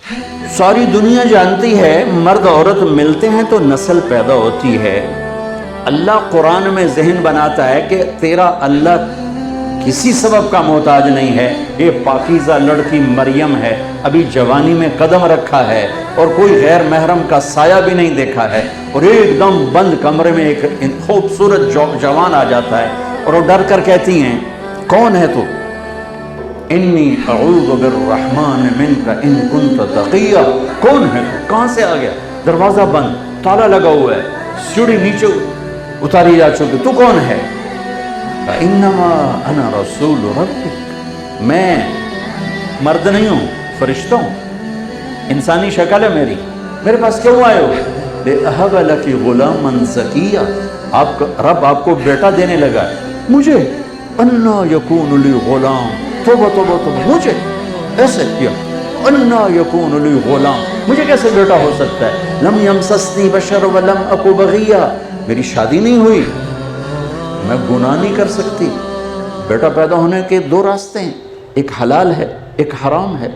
ساری دنیا جانتی ہے مرد عورت ملتے ہیں تو نسل پیدا ہوتی ہے۔ اللہ قرآن میں ذہن بناتا ہے کہ تیرا اللہ کسی سبب کا محتاج نہیں ہے۔ یہ پاکیزہ لڑکی مریم ہے، ابھی جوانی میں قدم رکھا ہے اور کوئی غیر محرم کا سایہ بھی نہیں دیکھا ہے، اور ایک دم بند کمرے میں ایک خوبصورت جوان آ جاتا ہے اور وہ ڈر کر کہتی ہیں کون ہے تو؟ انی اعوذ بالرحمن منک ان کنت تقیا۔ کون ہے تو؟ کہاں سے آ گیا؟ دروازہ بند، تالا لگا ہوا ہے، سیڑھی نیچے اتاری جا چکی، تو کون ہے؟ انما انا رسول ربک، میں مرد نہیں ہوں، فرشتہ ہوں، انسانی شکل ہے میری، میرے پاس کیوں آئے ہو؟ لأہب لک غلاما زکیا، آپ کا رب آپ کو بیٹا دینے لگا ہے۔ مجھے انا یکون لی غلام، توبہ توبہ توبہ، مجھے ایسے کیا، انا یکون لی غلام، مجھے کیسے بیٹا ہو سکتا ہے؟ لم یمسسنی بشر ولم اکو بغیا، میری شادی نہیں ہوئی، میں گناہ نہیں کر سکتی۔ بیٹا پیدا ہونے کے دو راستے ہیں، ایک حلال ہے ایک حرام ہے۔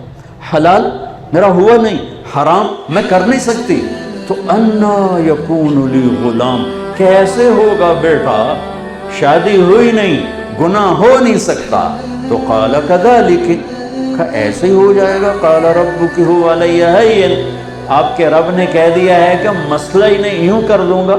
حلال میرا ہوا نہیں، حرام میں کر نہیں سکتی، تو انا یکون لی غلام، کیسے ہوگا بیٹا؟ شادی ہوئی نہیں، گناہ ہو نہیں سکتا۔ تو قال کذالک، ایسے ہی ہو جائے گا، قال ربک هو علی ہین، آپ کے رب نے کہہ دیا ہے کہ مسئلہ ہی نہیں، یوں کر دوں گا۔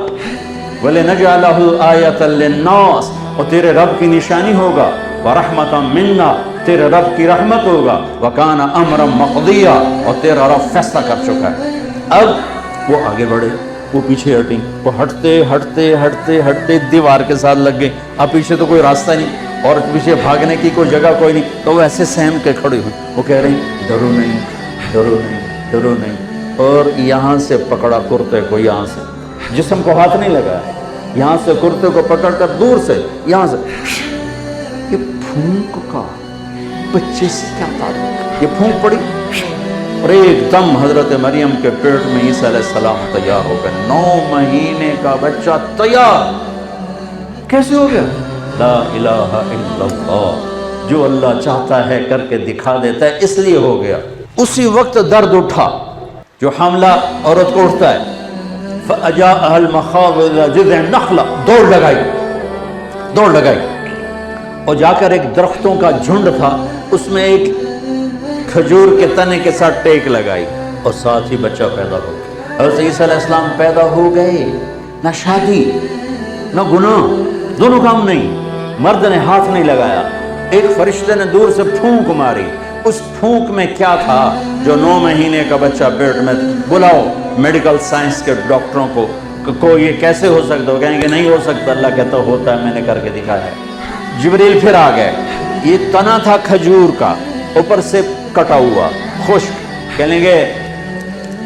وَلِنَجْعَلَهُ آیَةً لِلنَّاسِ، اور تیرے رب کی نشانی ہوگا، وَرَحْمَةً مِنَّا، تیرے رب کی رحمت ہوگا، وَكَانَ أَمْرًا مَقْضِيًّا، اور تیرا رب فیصلہ کر چکا ہے۔ اب وہ آگے بڑھے، وہ پیچھے ہٹیں، وہ ہٹتے ہٹتے ہٹتے ہٹتے دیوار کے ساتھ لگ گئے، اب پیچھے تو کوئی راستہ نہیں اور پیچھے بھاگنے کی کوئی جگہ کوئی نہیں، تو وہ ایسے سہم کے کھڑی ہوئی، وہ کہہ رہی ڈرو نہیں ڈرو نہیں ڈرو نہیں، اور یہاں سے پکڑا کرتے کو، یہاں سے جسم کو ہاتھ نہیں لگا، یہاں سے کرتے کو پکڑ کر دور سے، یہاں سے، یہ پھونک کا بچے سے کیا تعلق؟ یہ پھونک پڑی اور ایک دم حضرت مریم کے پیٹ میں عیسیٰ علیہ السلام تیار ہو گئے، 9 مہینے کا بچہ تیار۔ کیسے ہو گیا؟ لا الہ الا اللہ، جو اللہ چاہتا ہے کر کے دکھا دیتا ہے، اس لیے ہو گیا۔ اسی وقت درد اٹھا جو حاملہ عورت کو اٹھتا ہے، فَأَجَاءَهَا الْمَخَاضُ إِلَىٰ جِذْعِ النَّخْلَةِ، دوڑ لگائی اور جا کر ایک درختوں کا جھنڈ تھا، اس میں ایک کھجور کے تنے کے ساتھ ٹیک لگائی، اور ساتھ ہی بچہ پیدا ہو گیا۔ حضرت عیسیٰ علیہ السلام پیدا ہو گئے، نہ شادی نہ گناہ، دونوں کام نہیں، مرد نے ہاتھ نہیں لگایا، ایک فرشتے نے دور سے پھونک ماری، اس پھونک میں کیا تھا؟ جو 9 مہینے کا بچہ پیٹ میں، بلاؤ میڈیکل سائنس کے ڈاکٹروں کو یہ کیسے ہو سکتا؟ وہ کہیں گے نہیں ہو سکتا، اللہ کہتا ہوتا ہے، میں نے کر کے دکھایا ہے۔ جبریل پھر آ گئے، یہ تنا تھا کھجور کا، اوپر سے کٹا ہوا خشک، کہنے لگے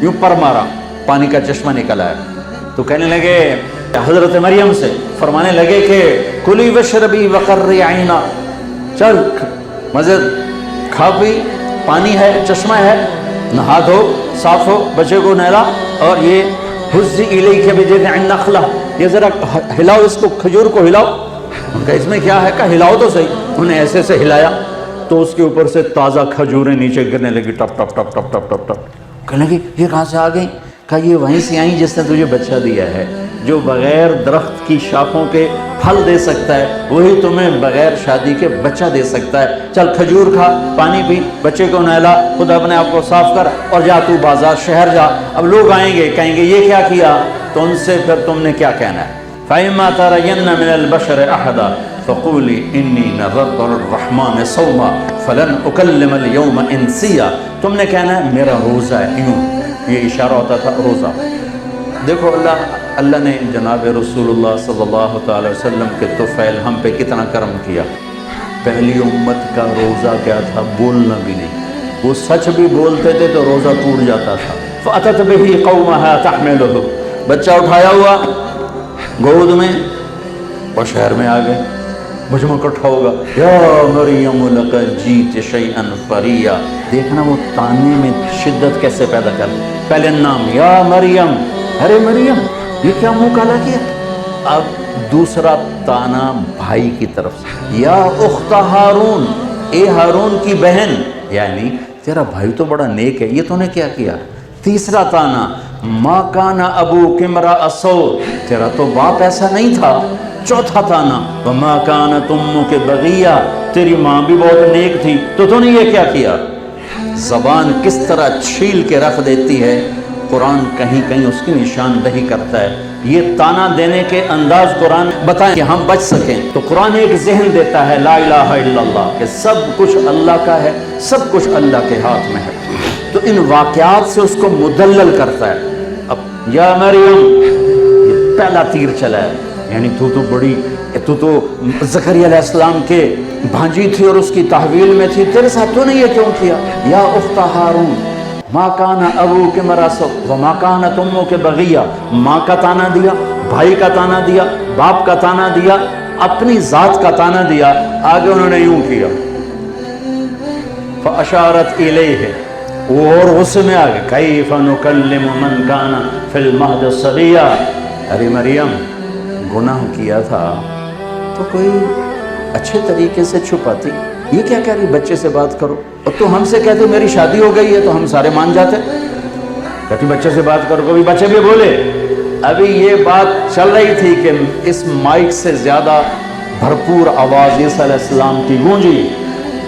یوں پر مارا، پانی کا چشمہ نکلا ہے، تو کہنے لگے حضرت مریم سے، فرمانے لگے کہ کلی وشربی وقرری عینا، چل مزے کھا پی، پانی ہے، چشمہ ہے، نہا دھو، صاف ہو، بچے کو نہلا، اور یہ حزی الیک بجذع النخلہ، یہ ذرا ہلاؤ، اس کو کھجور کو ہلاؤ۔ ان کا اس میں کیا ہے؟ کہ ہلاؤ تو صحیح۔ انہیں ایسے سے ہلایا تو اس کے اوپر سے تازہ کھجوریں نیچے گرنے لگی، ٹپ ٹپ ٹپ ٹپ ٹپ ٹپ ٹپ۔ کہنے لگی یہ کہاں سے آ گئی؟ کہا یہ وہیں سے آئیں جس نے تجھے بچہ دیا ہے، جو بغیر درخت کی شاخوں کے پھل دے سکتا ہے وہی تمہیں بغیر شادی کے بچہ دے سکتا ہے۔ چل کھجور کھا، پانی پی، بچے کو نہلا، خود اپنے آپ کو صاف کر، اور جا تو بازار شہر جا۔ اب لوگ آئیں گے کہیں گے یہ کیا کیا، تو ان سے پھر تم نے کیا کہنا ہے؟ فَإِمَّا تَرَيَنَّ مِنَ الْبَشَرِ أَحَدًا فَقُولِي إِنِّي نَذَرْتُ لِلرَّحْمَٰنِ صَوْمًا فَلَنْ أُكَلِّمَ الْيَوْمَ إِنسِيًّا، تم نے کہنا ہے میرا روزہ ہے، یوں یہ اشارہ ہوتا تھا روزہ۔ دیکھو اللہ نے جناب رسول اللہ صلی اللہ تعالی وسلم کے طفیل ہم پہ کتنا کرم کیا۔ پہلی امت کا روزہ کیا تھا؟ بولنا بھی نہیں، وہ سچ بھی بولتے تھے تو روزہ ٹوٹ جاتا تھا۔ فَأَتَتْ بِهِ قَوْمَهَا تَحْمِلُهُ، بچہ اٹھایا ہوا گود میں اور شہر میں آ گئے، مجمع اکٹھا ہوگا، یا مریم لقد جیت شیئا فریا۔ دیکھنا وہ تانے میں شدت کیسے پیدا کر، پہلے نام یا مریم، ارے مریم یہ کیا منہ کالا کیا، اب دوسرا تانا بھائی کی طرف سے، یا اخت ہارون، اے ہارون کی بہن، یعنی تیرا بھائی تو بڑا نیک ہے، یہ تو نے کیا کیا؟ تیسرا تانا، ما کانا ابوک امرأ سوء، تیرا تو باپ ایسا نہیں تھا۔ چوتھا تانا، وما کانت امک بغیہ، تیری ماں بھی بہت نیک تھی، تو نے یہ کیا کیا؟ زبان کس طرح چھیل کے رکھ دیتی ہے، قرآن کہیں کہیں اس کی نشاندہی کرتا ہے۔ یہ تانا دینے کے انداز قرآن بتائیں کہ ہم بچ سکیں تو قرآن ایک ذہن دیتا ہے لا الہ الا اللہ، کہ سب کچھ اللہ کا ہے، سب کچھ اللہ کے ہاتھ میں ہے، تو ان واقعات سے اس کو مدلل کرتا ہے۔ اب یا مریم، یہ پہلا تیر چلا ہے، یعنی تو زکریا علیہ السلام کے بھانجی تھی اور اس کی تحویل میں تھی، تیرے ساتھ تو نے یہ کیوں کیا؟ یا اخت ہارون ما کان ابوک امرأ سوء وما کانت امک بغیہ، ماں کا تانا دیا، بھائی کا تانا دیا، باپ کا تانا دیا، اپنی ذات کا تانا دیا، آگے انہوں نے یوں کیا فاشارت الیہ، اور غصے میں آگے کیف نکلم من کان فی المہد صبیا، ارے مریم گناہ کیا تھا تو کوئی اچھے طریقے سے چھپاتی، یہ کیا کہہ رہی بچے سے بات کرو، اور تو ہم سے کہتے میری شادی ہو گئی ہے تو ہم سارے مان جاتے، کہتی بچے سے بات کرو، کبھی بچے بھی بولے۔ ابھی یہ بات چل رہی تھی کہ اس مائک سے زیادہ بھرپور آواز عیسیٰ علیہ السلام کی گونجی،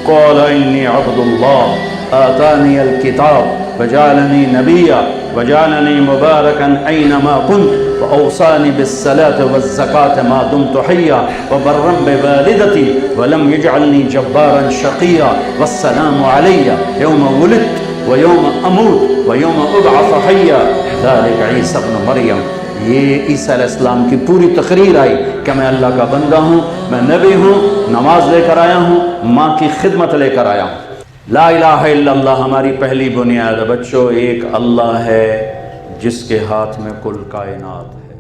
قال انی عبد اللہ آتانی الکتاب وجعلنی نبیا وجعلنی مبارکا اینما کنت وأوصاني بالصلاة والزكاة ما دمت حيا وبرا بوالدتي ولم يجعلني جبارا شقيا والسلام علي يوم ولدت ويوم أموت ويوم أبعث حيا ذلك عيسى ابن مريم۔ یہ عیسیٰ علیہ السلام کی پوری تقریر آئی کہ میں اللہ کا بندہ ہوں، میں نبی ہوں، نماز لے کر آیا ہوں، ماں کی خدمت لے کر آیا ہوں۔ لا الہ الا اللہ ہماری پہلی بنیاد۔ بچوں، ایک اللہ ہے جس کے ہاتھ میں کل کائنات ہے۔